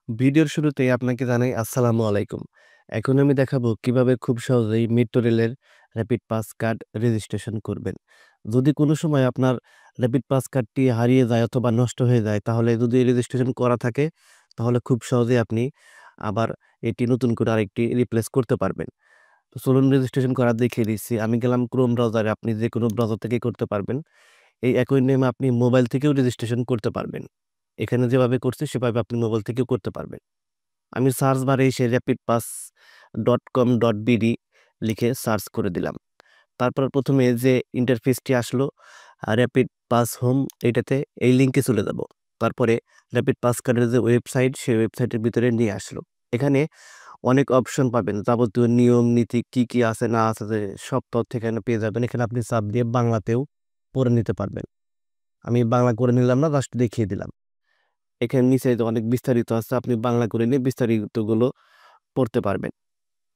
ভিডিওর শুরুতেই আপনাকে জানাই আসসালামু আলাইকুম। এখন আমি দেখাবো কিভাবে খুব সহজেই মেট্রো রেলের র‍্যাপিড পাস কার্ড রেজিস্ট্রেশন করবেন। যদি কোনো সময় আপনার র‍্যাপিড পাস কার্ডটি হারিয়ে যায় অথবা নষ্ট হয়ে যায়, তাহলে যদি রেজিস্ট্রেশন করা থাকে, তাহলে খুব সহজেই আপনি আবার এটি নতুন করে আরেকটি রিপ্লেস করতে পারবেন। তো চলুন রেজিস্ট্রেশন করা দেখিয়ে দিচ্ছি। আমি গেলাম ক্রোম ব্রাউজারে, আপনি যেকোনো ব্রাউজার থেকেই করতে পারবেন। এই একই নেমে আপনি মোবাইল থেকেও রেজিস্ট্রেশন করতে পারবেন। এখানে যেভাবে করছি সেভাবে আপনি মোবাইল থেকেও করতে পারবেন। আমি সার্চ বারে এসে rapidpass.com.bd লিখে সার্চ করে দিলাম। তারপর ১ম এ যে ইন্টারফেসটি আসলো র‍্যাপিড পাস হোম, এটাতে এই লিঙ্কে চলে যাব। তারপরে র‍্যাপিড পাস কার্ডের যে ওয়েবসাইট, সেই ওয়েবসাইটের ভিতরে নিয়ে আসলো। এখানে অনেক অপশন পাবেন। যাবতীয় নিয়ম নীতি কি আছে না আছে যে সব তথ্য এখানে পেয়ে যাবেন। এখানে আপনি চাপ দিয়ে বাংলাতেও পড়ে নিতে পারবেন। আমি বাংলা করে নিলাম না, জাস্ট দেখিয়ে দিলাম। এখানে নিচে যে অনেক বিস্তারিত আছে, আপনি বাংলা করে নিয়ে বিস্তারিতগুলো পড়তে পারবেন।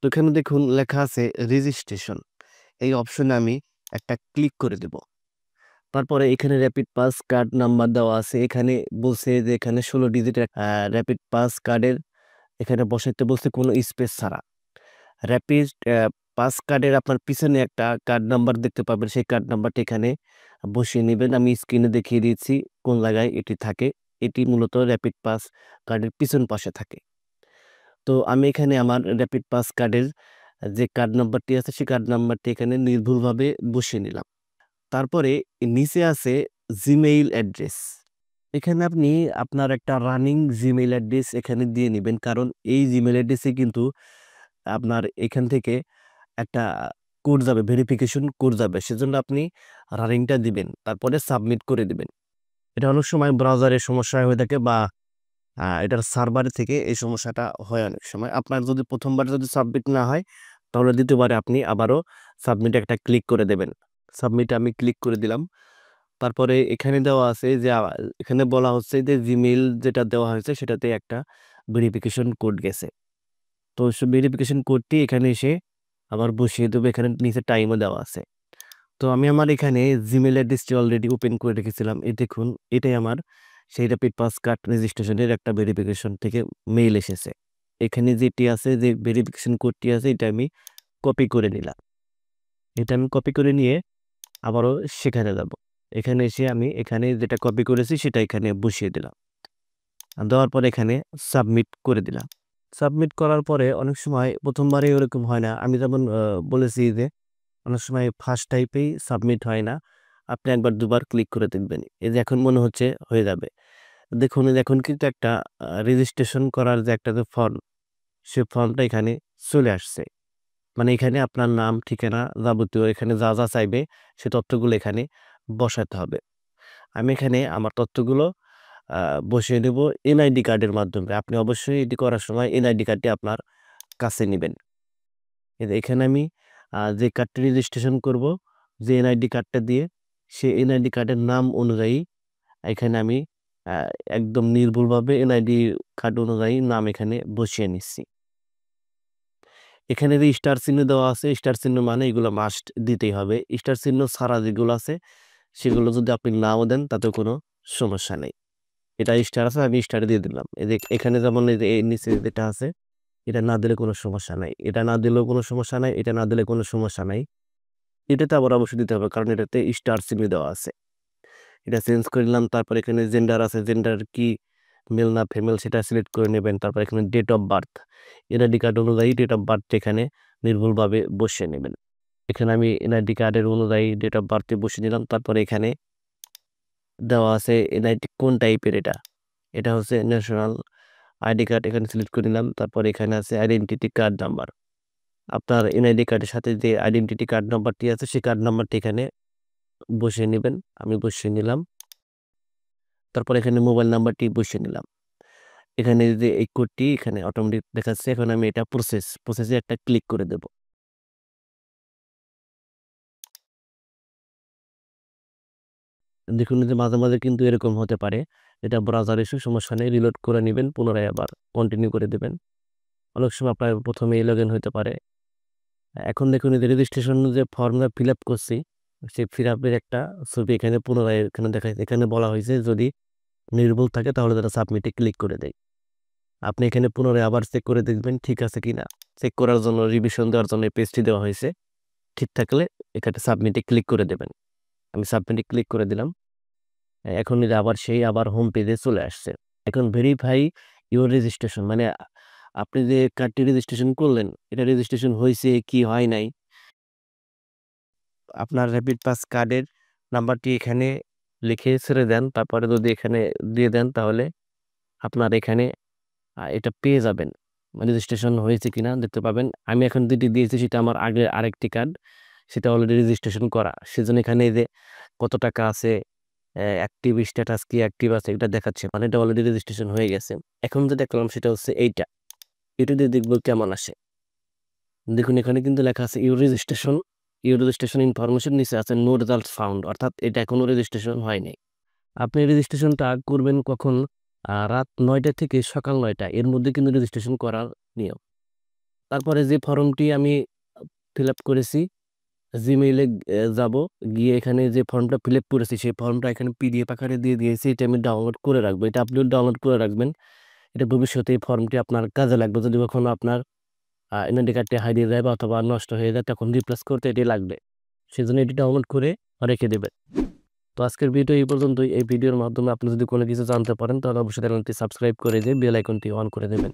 তো এখানে দেখুন লেখা আছে রেজিস্ট্রেশন। এই অপশনে আমি একটা ক্লিক করে দেব। তারপরে এখানে র‍্যাপিড পাস কার্ড নাম্বার দেওয়া আছে। এখানে বলছে যে এখানে ১৬ ডিজিটের র‍্যাপিড পাস কার্ডের এখানে বসাইতে বলছে কোনো স্পেস ছাড়া। র‍্যাপিড পাস কার্ডের আপনার পিছনে একটা কার্ড নাম্বার দেখতে পাবেন। সেই কার্ড নাম্বারটা এখানে বসিয়ে নিবেন। আমি স্ক্রিনে দেখিয়ে দিয়েছি কোন জায়গায় এটি থাকে। এটি মূলত র‍্যাপিড পাস কার্ডের পিছন পাশে থাকে। তো আমি এখানে আমার র‍্যাপিড পাস কার্ডের যে কার্ড নাম্বারটি আছে, সেই কার্ড নাম্বারটি এখানে নির্ভুলভাবে বসিয়ে নিলাম। তারপরে নিচে আছে জিমেইল অ্যাড্রেস। এখানে আপনি আপনার একটা রানিং জিমেইল অ্যাড্রেস এখানে দিয়ে নিবেন। কারণ এই জিমেইল অ্যাড্রেসে কিন্তু আপনার এখান থেকে একটা কোড যাবে, ভেরিফিকেশন কোড যাবে। সেজন্য আপনি রানিংটা দিবেন। তারপরে সাবমিট করে দিবেন। এটা অনেক সময় ব্রাউজারে সমস্যা হয়ে থাকে বা এটার সার্ভার থেকে এই সমস্যাটা হয় অনেক সময়। আপনার যদি ১ম বার যদি সাবমিট না হয়, তাহলে ২য় বারে আপনি আবারও সাবমিট একটা ক্লিক করে দেবেন। সাবমিটে আমি ক্লিক করে দিলাম। তারপরে এখানে দেওয়া আছে যে এখানে বলা হচ্ছে যে জিমেইল যেটা দেওয়া হয়েছে সেটাতে একটা ভেরিফিকেশন কোড গেছে। তো ভেরিফিকেশন কোডটি এখানে এসে আবার বসিয়ে দেব। এখানে নিচে টাইমও দেওয়া আছে। তো আমি আমার এখানে জিমেইল অ্যাড্রেসটি অলরেডি ওপেন করে রেখেছিলাম। এই দেখুন, এটাই আমার সেই র‍্যাপিড পাস কার্ড রেজিস্ট্রেশনের একটা ভেরিফিকেশন থেকে মেইল এসেছে। এখানে যেটি আছে, যে ভেরিফিকেশন কোডটি আছে, এটা আমি কপি করে নিলাম। এটা আমি কপি করে নিয়ে আবারও সেখানে যাব। এখানে এসে আমি এখানে যেটা কপি করেছি সেটা এখানে বসিয়ে দিলাম। দেওয়ার পরে এখানে সাবমিট করে দিলাম। সাবমিট করার পরে অনেক সময় ১ম বারে ওরকম হয় না। আমি যেমন বলেছি যে অনেক সময় ফার্স্ট টাইপেই সাবমিট হয় না। আপনি ১ বার ২ বার ক্লিক করে দেখবেন। এই যে এখন মনে হচ্ছে হয়ে যাবে। দেখুন এই যে এখন কিন্তু একটা রেজিস্ট্রেশন করার যে একটা যে ফর্ম, সে ফর্মটা এখানে চলে আসছে। মানে এখানে আপনার নাম, ঠিকানা, যাবতীয় এখানে যা চাইবে সে তথ্যগুলো এখানে বসাতে হবে। আমি এখানে আমার তথ্যগুলো আ বসিয়ে দেব এনআইডি কার্ডের মাধ্যমে। আপনি অবশ্যই এটি করার সময় এনআইডি কার্ডটি আপনার কাছে নিবেন। এই যে এখানে আমি যে কার্ডটি রেজিস্ট্রেশন করব, যে এনআইডি কার্ডটা দিয়ে, সেই এনআইডি কার্ডের নাম অনুযায়ী এখানে আমি আ একদম নির্ভুলভাবে এনআইডি কার্ড অনুযায়ী নাম এখানে বসিয়ে নিচ্ছি। এখানে যে স্টার চিহ্ন দেওয়া আছে, স্টার চিহ্ন মানে এগুলো মাস্ট দিতেই হবে। স্টার চিহ্ন ছাড়া যেগুলো আছে, সেগুলো যদি আপনি নাও দেন তাতেও কোনো সমস্যা নেই। এটা স্টার আছে, আমি স্টার দিয়ে দিলাম। এই যে এখানে যেমন এই যে এর নিচে যেটা আছে, এটা না দিলে কোনো সমস্যা নাই। এটা না দিলেও কোনো সমস্যা নাই, এটা না দিলে কোনো সমস্যা নাই। এটাতে আবার অবশ্যই দিতে হবে, কারণ এটাতে স্টার চিহ্ন দেওয়া আছে। এটা চেঞ্জ করে নিলাম। তারপর এখানে জেন্ডার আছে, জেন্ডার কি মেল না ফিমেল সেটা সিলেক্ট করে নেবেন। তারপর এখানে date of birth, NID card অনুযায়ী ডেট অফ বার্থটা এখানে নির্ভুলভাবে বসিয়ে নেবেন। এখানে আমি এনআইডি কার্ডের অনুযায়ী ডেট অফ বার্থে বসিয়ে নিলাম। তারপরে এখানে দেওয়া আছে এনআইডি কোন টাইপের এটা। এটা হচ্ছে ন্যাশনাল আইডি কার্ড, এখানে সিলেক্ট করে নিলাম। তারপরে এখানে আছে আইডেন্টিটি কার্ড নাম্বার। আপনার এনআইডি কার্ডের সাথে যে আইডেন্টিটি কার্ড নাম্বারটি আছে, সেই কার্ড নাম্বারটি এখানে বসিয়ে নিবেন। আমি বসিয়ে নিলাম। তারপর এখানে মোবাইল নাম্বারটি বসিয়ে নিলাম। এখানে যে এই কোডটি এখানে অটোমেটিক দেখাচ্ছে। এখন আমি এটা প্রসেসে একটা ক্লিক করে দেব। দেখুন যে মাঝে কিন্তু এরকম হতে পারে। এটা ব্রাউজার ইস্যু, সমস্যা নেই। রিলোড করে নিবেন। পুনরায় আবার কন্টিনিউ করে দিবেন। অনেক সময় আপনার ১ম এই লগইন হইতে পারে। এখন দেখুন এই যে রেজিস্ট্রেশন যে ফর্মটা ফিল আপ করছি, সেই ফিল আপের একটা ছবি এখানে পুনরায় এখানে দেখাইছে। এখানে বলা হয়েছে যদি নির্ভুল থাকে তাহলে তারা সাবমিটে ক্লিক করে দেয়। আপনি এখানে পুনরায় আবার চেক করে দেখবেন ঠিক আছে কিনা। চেক করার জন্য রিভিশন দেওয়ার জন্য এই পেজটি দেওয়া হয়েছে। ঠিক থাকলে এখানে সাবমিটে ক্লিক করে দেবেন। আমি সাবমিটে ক্লিক করে দিলাম। এখন এই যে আবার হোম পেজে চলে আসছে। এখন ভেরিফাই ইউর রেজিস্ট্রেশন মানে আপনি যে কার্ডটি রেজিস্ট্রেশন করলেন এটা রেজিস্ট্রেশন হয়েছে কি হয় নাই, আপনার র্যাপিড পাস কার্ডের নাম্বারটি এখানে লিখে ছেড়ে দেন। তারপরে যদি এখানে দিয়ে দেন তাহলে আপনার এখানে এটা পেয়ে যাবেন। রেজিস্ট্রেশন হয়েছে কিনা দেখতে পাবেন। আমি এখন যেটি দিয়েছি সেটা আমার আগের আরেকটি কার্ড, সেটা অলরেডি রেজিস্ট্রেশন করা। সেজন্য এখানে এই যে কত টাকা আছে, অ্যাক্টিভ স্ট্যাটাস কি অ্যাক্টিভ আছে এটা দেখাচ্ছে, মানে এটা অলরেডি রেজিস্ট্রেশন হয়ে গেছে। এখন যে দেখলাম সেটা হচ্ছে এইটা, এটা দিয়ে দেখবো কেমন আসে। দেখুন এখানে কিন্তু লেখা আছে ইউর রেজিস্ট্রেশন ইনফরমেশন, নিচে আছে নো রেজাল্ট ফাউন্ড, অর্থাৎ এটা এখনো রেজিস্ট্রেশন হয় নাই। আপনি রেজিস্ট্রেশনটা করবেন কখন? রাত 9টা থেকে সকাল 9টা এর মধ্যে কিন্তু রেজিস্ট্রেশন করার নিয়ম। তারপরে যে ফর্মটি আমি ফিল আপ করেছি, জিমেইলে যাব, গিয়ে এখানে যে ফর্মটা ফিল আপ করেছি সেই ফর্মটা এখানে পিডিএফ আকারে দিয়ে দিয়েছি। এটা আমি ডাউনলোড করে রাখবো, এটা আপনি ডাউনলোড করে রাখবেন। এটা ভবিষ্যতে এই ফর্মটি আপনার কাজে লাগবে, যদি কখনো আপনার এনআইডি কার্ডটি হারিয়ে যায় বা অথবা নষ্ট হয়ে যায় তখন রিপ্লেস করতে এটি লাগবে। সেজন্য এটি ডাউনলোড করে রেখে দেবেন। তো আজকের ভিডিও এই পর্যন্তই। এই ভিডিওর মাধ্যমে আপনি যদি কোনো কিছু জানতে পারেন তাহলে অবশ্যই চ্যানেলটি সাবস্ক্রাইব করে দিয়ে বেল আইকনটি অন করে দেবেন।